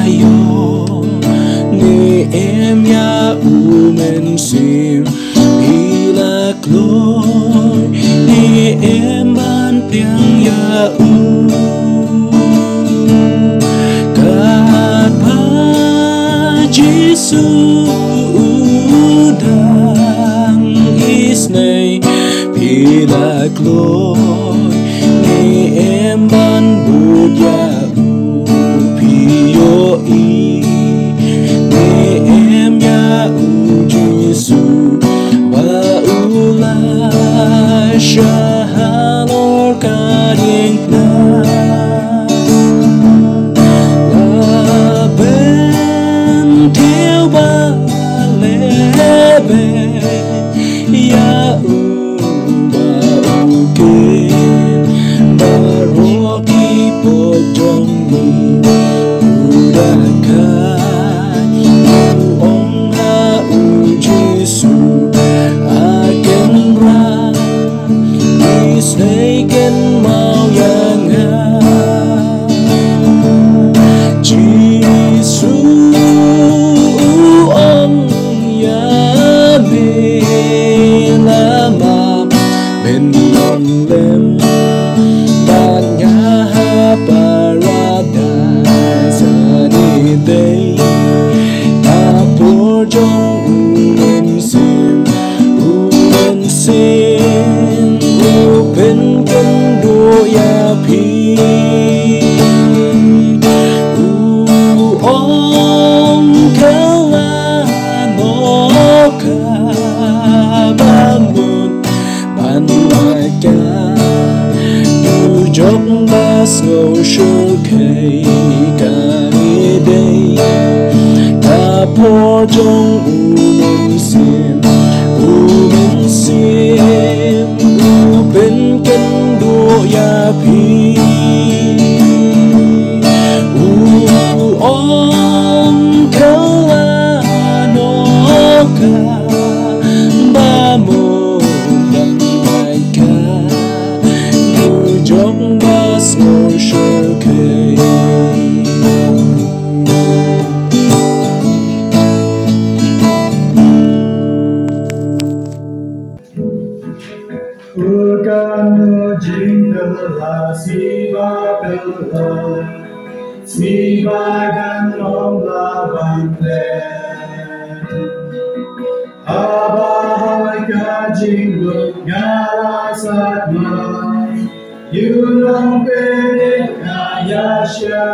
yo ni em ya u men sim pilak lối ni em ban tiếng ya u kat pa Giêsu dang is nay pilak lối ni em ban bud ya u pio i ni em ya u Giêsu ba ula shahalor kading na la ben theo ba lebe ya u ba u ken ba roki pojong ni udakan u ong ha u Giêsu agen ra isneiken mau yang ha Giêsu ong ya me lama ben long lem ban nga ha paradise ani day por jong un sim open kan do ya pi om kala no ka bangun ban mai ka du jong ba so sure kai ka ni day ta por jong un sim open kan do ya pi om kala no ka ba mo dan mai ka du jong ba so sure kai Urkanu jingla siva dan om lavande abahai ka jinglu ngala satma yulong penik ayasya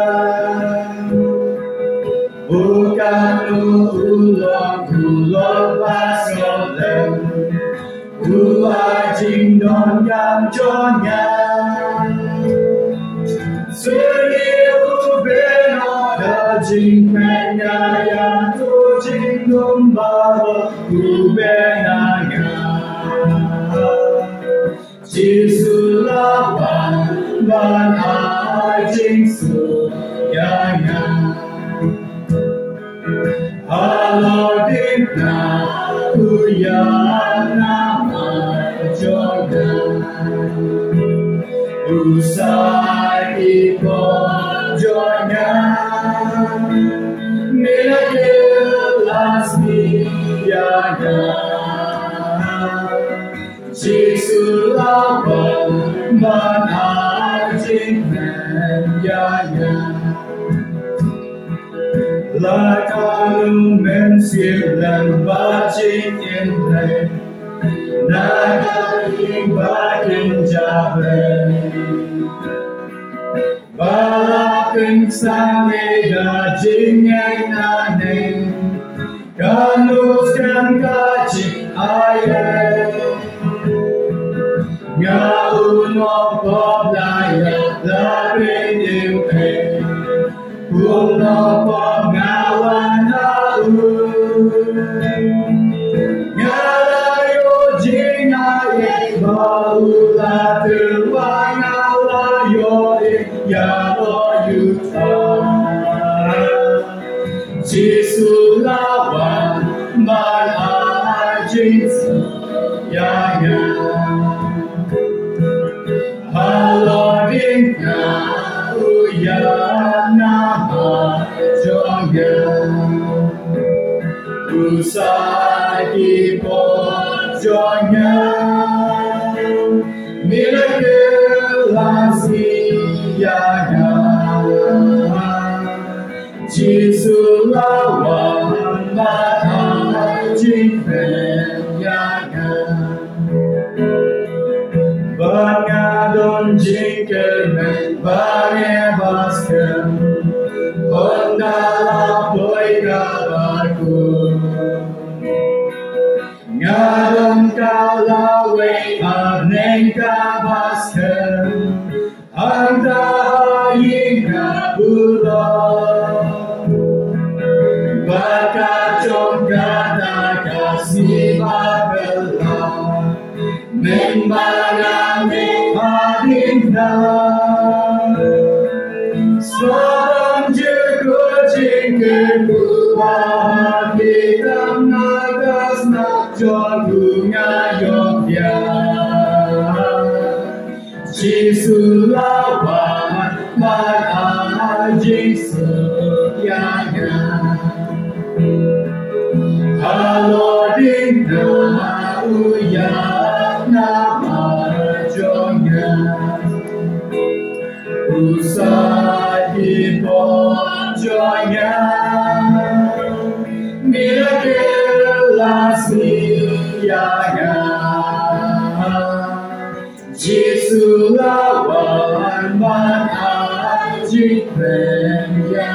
Urkanu ulong pasolem Ua jing don gam cho nhà Suri u beno da jing men ya ya tu jing dum ba u bena ya Giêsu la ban ai jing su ya ya Alo din na u ya na Jordan, usai ipon Jordan, miraculas miyaga, Giêsu lawan manajing yaya, la kalung mensilan bajing inlay. Nagaling baking jabre Balaking sangi dajing ay naning Kanus kan kajik aye Nga unong poblaya lapin impe Unong pognawan na Baula terwaya layo ya yuta Giêsu lawan man ajing ya ya Halo ding na uya na Usai di pojoknya miracle asianya Yesus lawan mata jingkanya Bangadon jingkemen bangebasken Ondala boy kabarku Ngadon kalawe aneng kabasken Anta hingga bulan Bakacong kata kasih babelah Membarang hadinda Sebab juga jingkir kubah Hitam nagas nak jodunga yogya Yesus lawan Yesus setianya Halo dinda uyak nama jonya Usai di pojoknya miracle asianya Yesus lawan mana jingkanya